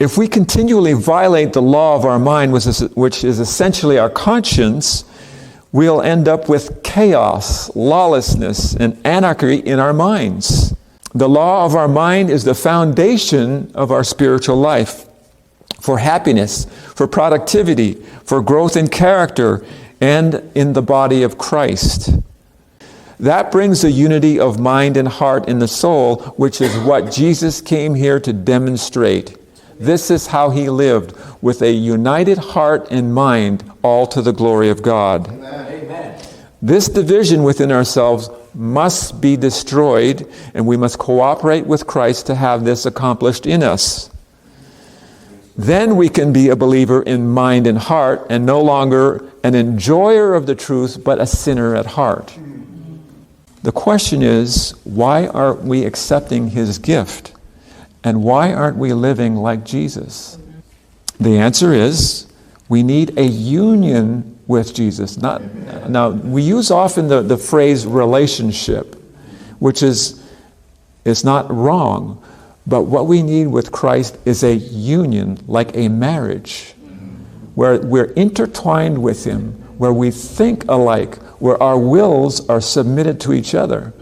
If we continually violate the law of our mind, which is essentially our conscience, we'll end up with chaos, lawlessness, and anarchy in our minds. The law of our mind is the foundation of our spiritual life, for happiness, for productivity, for growth in character, and in the body of Christ. That brings a unity of mind and heart in the soul, which is what Jesus came here to demonstrate. This is how he lived, with a united heart and mind, all to the glory of God. Amen. This division within ourselves must be destroyed, and we must cooperate with Christ to have this accomplished in us. Then we can be a believer in mind and heart, and no longer an enjoyer of the truth, but a sinner at heart. The question is, why aren't we accepting his gift? And why aren't we living like Jesus? The answer is, we need a union with Jesus. Now, we use often the phrase relationship, which is not wrong. But what we need with Christ is a union, like a marriage, where we're intertwined with him, where we think alike, where our wills are submitted to each other.